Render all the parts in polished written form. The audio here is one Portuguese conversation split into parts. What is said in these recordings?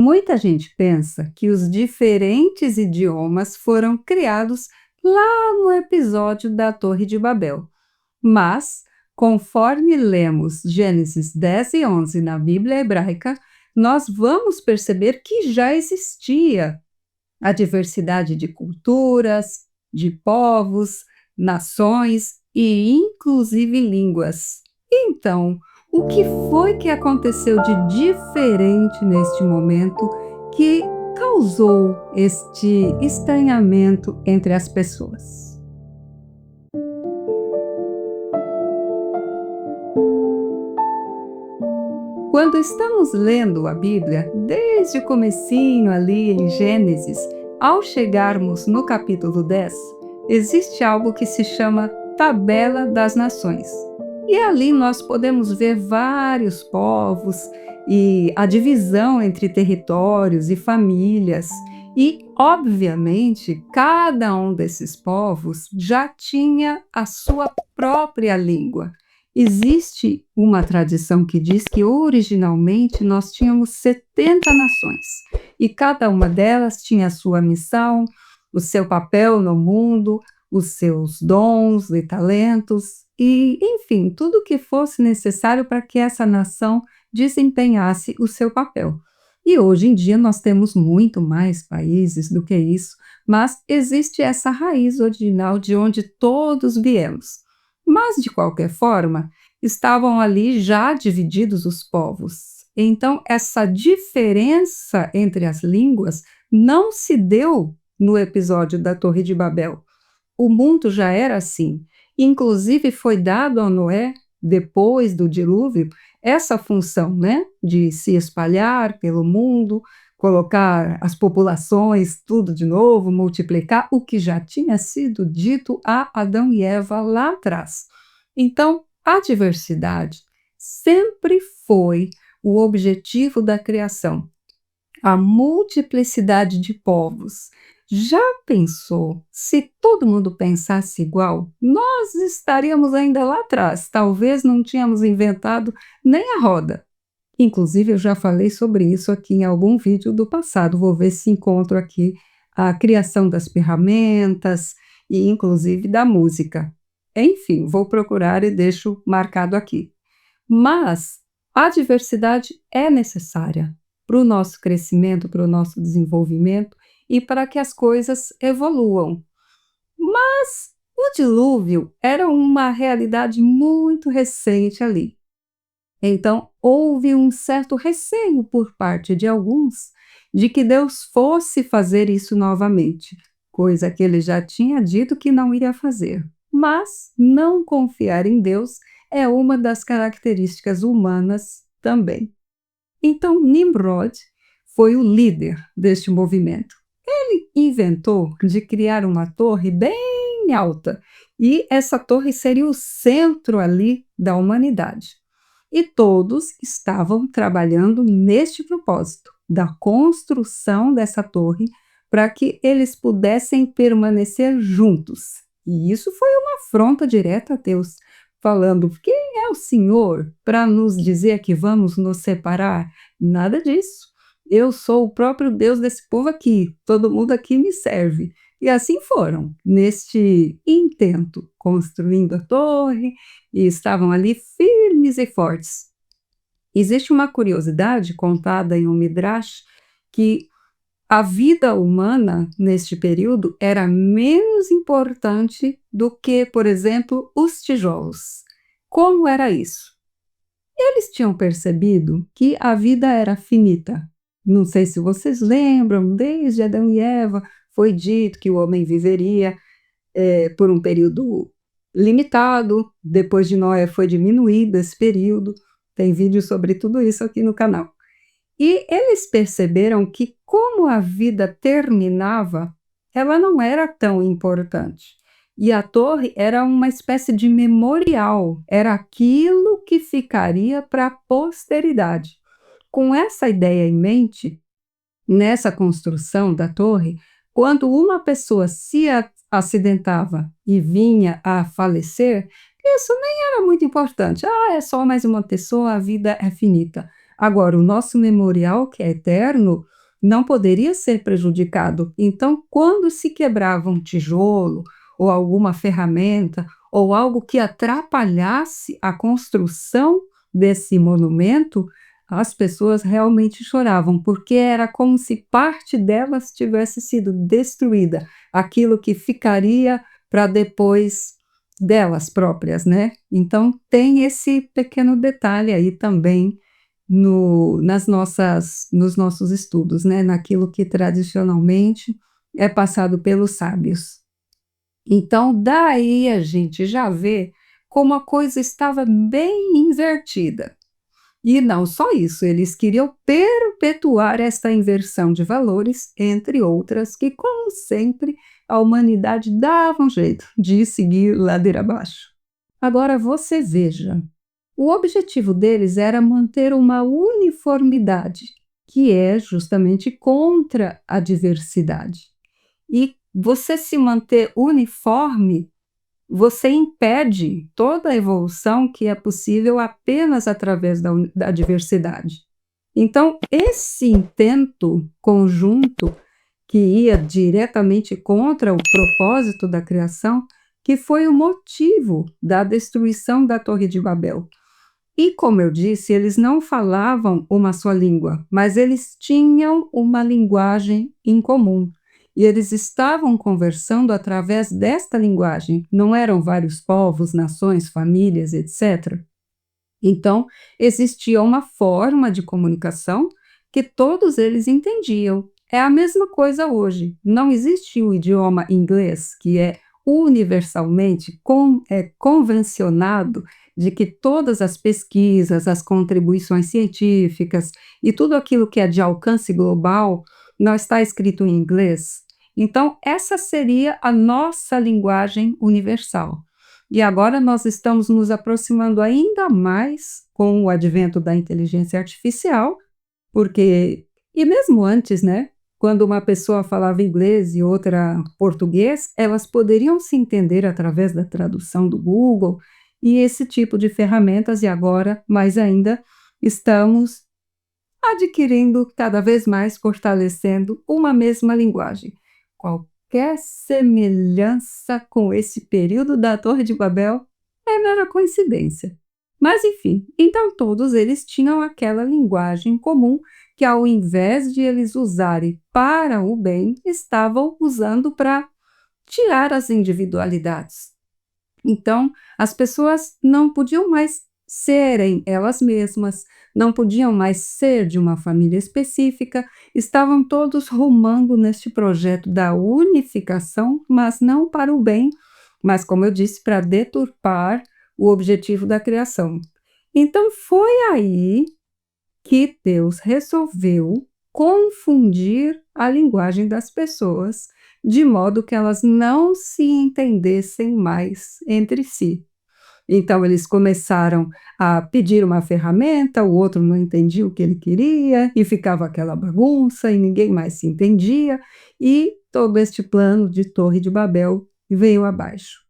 Muita gente pensa que os diferentes idiomas foram criados lá no episódio da Torre de Babel. Mas, conforme lemos Gênesis 10 e 11 na Bíblia hebraica, nós vamos perceber que já existia a diversidade de culturas, de povos, nações e inclusive línguas. Então, o que foi que aconteceu de diferente neste momento que causou este estranhamento entre as pessoas? Quando estamos lendo a Bíblia, desde o comecinho ali em Gênesis, ao chegarmos no capítulo 10, existe algo que se chama Tabela das Nações. E ali nós podemos ver vários povos e a divisão entre territórios e famílias. E, obviamente, cada um desses povos já tinha a sua própria língua. Existe uma tradição que diz que originalmente nós tínhamos 70 nações e cada uma delas tinha a sua missão, o seu papel no mundo, os seus dons e talentos e, enfim, tudo o que fosse necessário para que essa nação desempenhasse o seu papel. E hoje em dia nós temos muito mais países do que isso, mas existe essa raiz original de onde todos viemos. Mas, de qualquer forma, estavam ali já divididos os povos. Então, essa diferença entre as línguas não se deu no episódio da Torre de Babel. O mundo já era assim. Inclusive, foi dado a Noé, depois do dilúvio, essa função, né, de se espalhar pelo mundo, colocar as populações tudo de novo, multiplicar o que já tinha sido dito a Adão e Eva lá atrás. Então, a diversidade sempre foi o objetivo da criação, a multiplicidade de povos. Já pensou se todo mundo pensasse igual? Nós estaríamos ainda lá atrás, talvez não tínhamos inventado nem a roda. Inclusive, eu já falei sobre isso aqui em algum vídeo do passado. Vou ver se encontro aqui a criação das ferramentas e, inclusive, da música. Enfim, vou procurar e deixo marcado aqui. Mas a diversidade é necessária para o nosso crescimento, para o nosso desenvolvimento e para que as coisas evoluam. Mas o dilúvio era uma realidade muito recente ali. Então, houve um certo receio por parte de alguns de que Deus fosse fazer isso novamente, coisa que ele já tinha dito que não iria fazer. Mas não confiar em Deus é uma das características humanas também. Então, Nimrod foi o líder deste movimento. Ele inventou de criar uma torre bem alta, e essa torre seria o centro ali da humanidade. E todos estavam trabalhando neste propósito, da construção dessa torre, para que eles pudessem permanecer juntos. E isso foi uma afronta direta a Deus, falando: quem é o Senhor para nos dizer que vamos nos separar? Nada disso. Eu sou o próprio Deus desse povo aqui, todo mundo aqui me serve. E assim foram, neste intento, construindo a torre, e estavam ali firmes e fortes. Existe uma curiosidade contada em um Midrash que a vida humana neste período era menos importante do que, por exemplo, os tijolos. Como era isso? Eles tinham percebido que a vida era finita. Não sei se vocês lembram, desde Adão e Eva foi dito que o homem viveria por um período limitado, depois de Noé foi diminuído esse período, tem vídeo sobre tudo isso aqui no canal. E eles perceberam que, como a vida terminava, ela não era tão importante. E a torre era uma espécie de memorial, era aquilo que ficaria para a posteridade. Com essa ideia em mente, nessa construção da torre, quando uma pessoa se acidentava e vinha a falecer, isso nem era muito importante. É só mais uma pessoa, a vida é finita. Agora, o nosso memorial, que é eterno, não poderia ser prejudicado. Então, quando se quebrava um tijolo ou alguma ferramenta ou algo que atrapalhasse a construção desse monumento, as pessoas realmente choravam, porque era como se parte delas tivesse sido destruída, aquilo que ficaria para depois delas próprias, né. Então tem esse pequeno detalhe aí também nos nossos estudos, né, naquilo que tradicionalmente é passado pelos sábios. Então daí a gente já vê como a coisa estava bem invertida. E não só isso, eles queriam perpetuar esta inversão de valores, entre outras, que, como sempre, a humanidade dava um jeito de seguir ladeira abaixo. Agora você veja, o objetivo deles era manter uma uniformidade, que é justamente contra a diversidade. E você se manter uniforme, você impede toda a evolução que é possível apenas através da diversidade. Então, esse intento conjunto, que ia diretamente contra o propósito da criação, que foi o motivo da destruição da Torre de Babel. E, como eu disse, eles não falavam uma só língua, mas eles tinham uma linguagem em comum. E eles estavam conversando através desta linguagem, não eram vários povos, nações, famílias, etc. Então, existia uma forma de comunicação que todos eles entendiam. É a mesma coisa hoje. Não existe o idioma inglês, que é universalmente convencionado de que todas as pesquisas, as contribuições científicas e tudo aquilo que é de alcance global não está escrito em inglês. Então, essa seria a nossa linguagem universal. E agora nós estamos nos aproximando ainda mais com o advento da inteligência artificial, porque, e mesmo antes, né? Quando uma pessoa falava inglês e outra português, elas poderiam se entender através da tradução do Google e esse tipo de ferramentas, e agora, mais ainda, estamos adquirindo cada vez mais, fortalecendo uma mesma linguagem. Qualquer semelhança com esse período da Torre de Babel é mera coincidência. Mas enfim, então todos eles tinham aquela linguagem comum que, ao invés de eles usarem para o bem, estavam usando para tirar as individualidades. Então, as pessoas não podiam mais serem elas mesmas, não podiam mais ser de uma família específica, estavam todos rumando neste projeto da unificação, mas não para o bem, mas, como eu disse, para deturpar o objetivo da criação. Então, foi aí que Deus resolveu confundir a linguagem das pessoas, de modo que elas não se entendessem mais entre si. Então, eles começaram a pedir uma ferramenta, o outro não entendia o que ele queria, e ficava aquela bagunça, e ninguém mais se entendia, e todo este plano de Torre de Babel veio abaixo.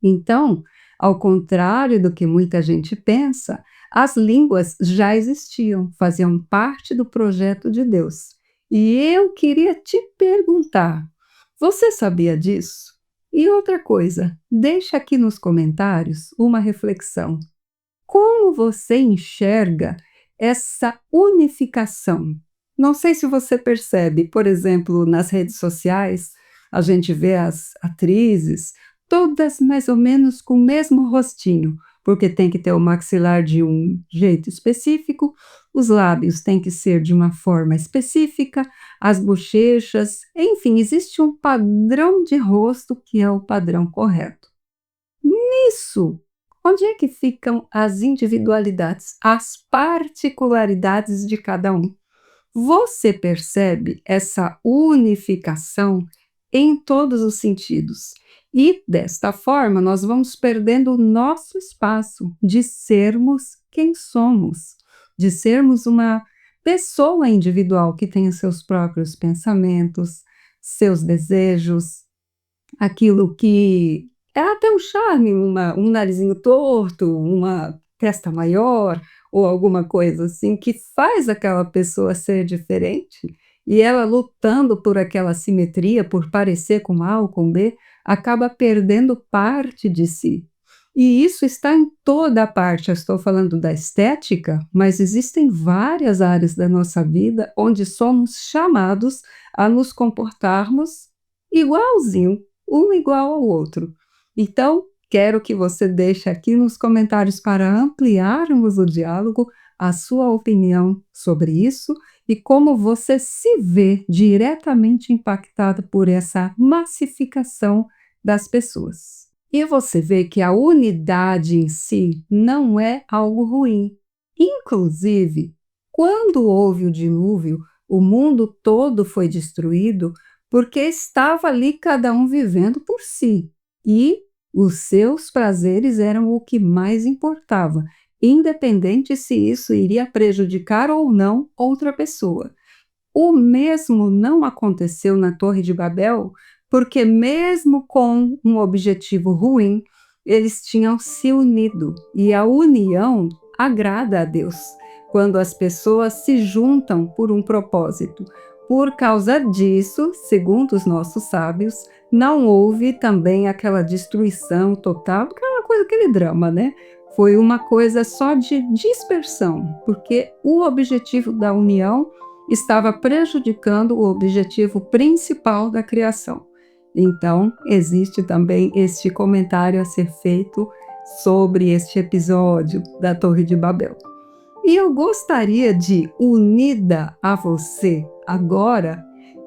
Então, ao contrário do que muita gente pensa, as línguas já existiam, faziam parte do projeto de Deus. E eu queria te perguntar: você sabia disso? E outra coisa, deixa aqui nos comentários uma reflexão. Como você enxerga essa unificação? Não sei se você percebe, por exemplo, nas redes sociais, a gente vê as atrizes, todas mais ou menos com o mesmo rostinho, porque tem que ter o maxilar de um jeito específico, os lábios têm que ser de uma forma específica, as bochechas, enfim, existe um padrão de rosto que é o padrão correto. Nisso, onde é que ficam as individualidades, as particularidades de cada um? Você percebe essa unificação em todos os sentidos. E, desta forma, nós vamos perdendo o nosso espaço de sermos quem somos, de sermos uma pessoa individual que tem os seus próprios pensamentos, seus desejos, aquilo que é até um charme, um narizinho torto, uma testa maior, ou alguma coisa assim que faz aquela pessoa ser diferente, e ela lutando por aquela simetria, por parecer com A ou com B, acaba perdendo parte de si. E isso está em toda a parte. Eu estou falando da estética, mas existem várias áreas da nossa vida onde somos chamados a nos comportarmos igualzinho, um igual ao outro. Então, quero que você deixe aqui nos comentários para ampliarmos o diálogo a sua opinião sobre isso e como você se vê diretamente impactado por essa massificação das pessoas. E você vê que a unidade em si não é algo ruim. Inclusive, quando houve o dilúvio, o mundo todo foi destruído porque estava ali cada um vivendo por si. E os seus prazeres eram o que mais importava, independente se isso iria prejudicar ou não outra pessoa. O mesmo não aconteceu na Torre de Babel, porque, mesmo com um objetivo ruim, eles tinham se unido. E a união agrada a Deus, quando as pessoas se juntam por um propósito. Por causa disso, segundo os nossos sábios, não houve também aquela destruição total, aquela coisa, aquele drama, né? Foi uma coisa só de dispersão, porque o objetivo da união estava prejudicando o objetivo principal da criação. Então, existe também este comentário a ser feito sobre este episódio da Torre de Babel. E eu gostaria de, unida a você agora,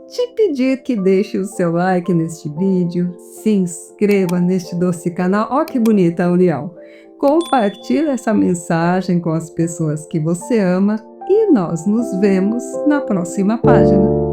te pedir que deixe o seu like neste vídeo, se inscreva neste doce canal. Ó, que bonita a união! Compartilhe essa mensagem com as pessoas que você ama e nós nos vemos na próxima página.